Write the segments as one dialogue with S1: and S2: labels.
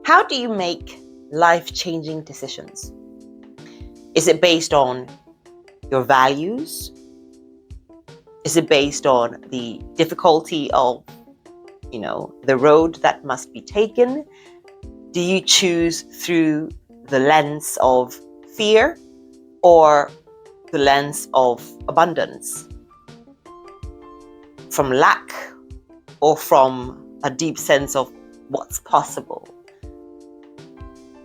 S1: How do you make life-changing decisions? Is it based on your values? Is it based on the difficulty of, the road that must be taken? Do you choose through the lens of fear or the lens of abundance? From lack or from a deep sense of what's possible?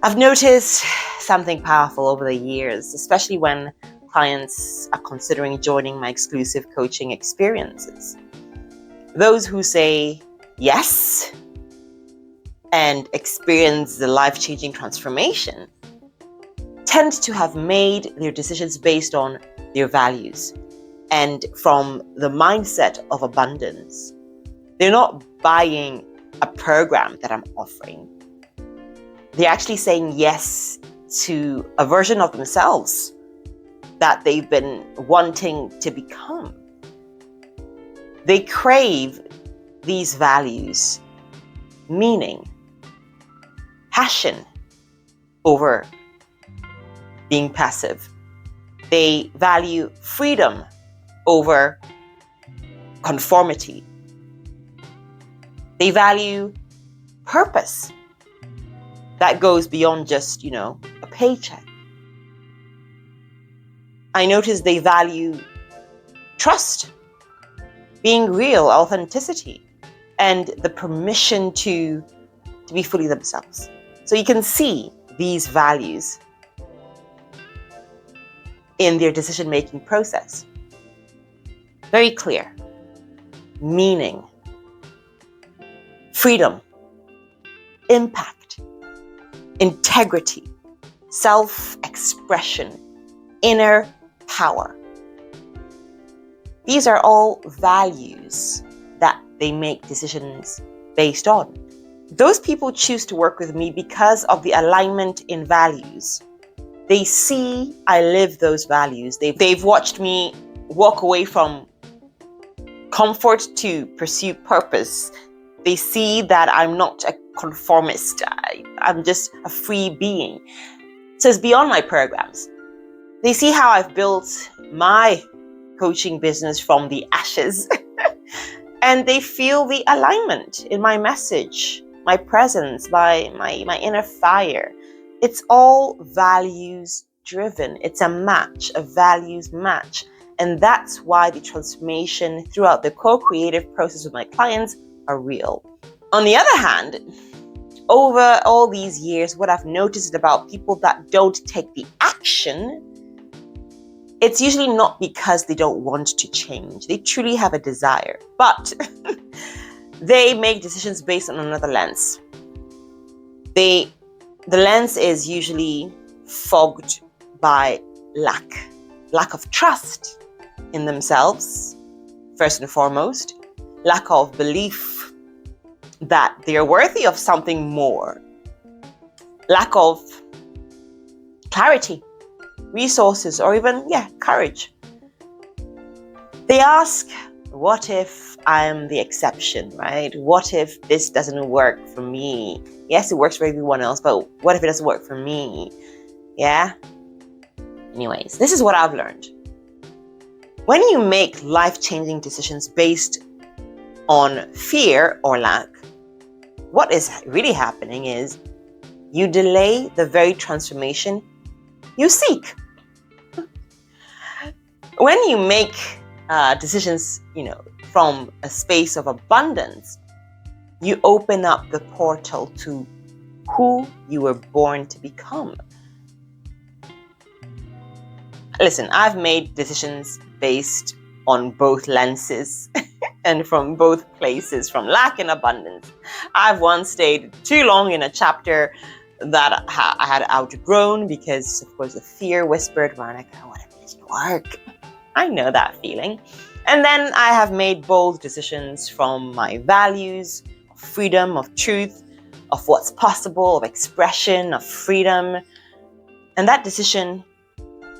S1: I've noticed something powerful over the years, especially when clients are considering joining my exclusive coaching experiences. Those who say yes and experience the life-changing transformation tend to have made their decisions based on their values and from the mindset of abundance. They're not buying a program that I'm offering. They're actually saying yes to a version of themselves that they've been wanting to become. They crave these values, meaning, passion over being passive. They value freedom over conformity. They value purpose that goes beyond just, a paycheck. I notice they value trust, being real, authenticity, and the permission to be fully themselves. So you can see these values in their decision-making process. Very clear. Meaning, freedom, impact, integrity, self-expression, inner power. These are all values that they make decisions based on. Those people choose to work with me because of the alignment in values. They see I live those values. They've watched me walk away from comfort to pursue purpose. They see that I'm not a conformist. I'm just a free being. So it's beyond my programs. They see how I've built my coaching business from the ashes and they feel the alignment in my message, my presence, my inner fire. It's all values driven. It's a match, a values match. And that's why the transformation throughout the co-creative process with my clients are real. On the other hand, over all these years, what I've noticed about people that don't take the action, it's usually not because they don't want to change. They truly have a desire, but they make decisions based on another lens. The lens is usually fogged by lack of trust in themselves, first and foremost, lack of belief that they are worthy of something more, lack of clarity, resources, or even, courage. They ask, what if I'm the exception, right? What if this doesn't work for me? Yes, it works for everyone else, but what if it doesn't work for me? Yeah? Anyways, this is what I've learned. When you make life-changing decisions based on fear or lack, what is really happening is you delay the very transformation you seek. When you make decisions, from a space of abundance, you open up the portal to who you were born to become. Listen, I've made decisions based on both lenses and from both places, from lack and abundance. I've once stayed too long in a chapter that I had outgrown because, of course, the fear whispered, Veronica, what if it doesn't work? I know that feeling. And then I have made bold decisions from my values, of freedom, of truth, of what's possible, of expression, of freedom. And that decision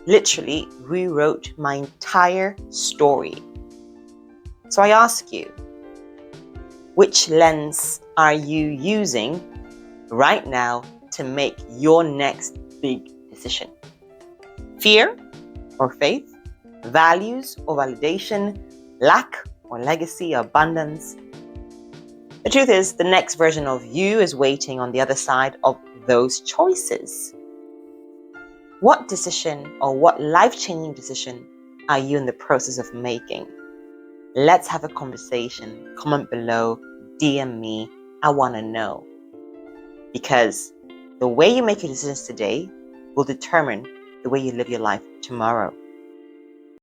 S1: literally rewrote my entire story. So I ask you, which lens are you using right now to make your next big decision? Fear or faith? Values or validation? Lack or legacy or abundance? The truth is, the next version of you is waiting on the other side of those choices. What decision or what life-changing decision are you in the process of making? Let's have a conversation. Comment below, DM me. I want to know. Because the way you make your decisions today will determine the way you live your life tomorrow.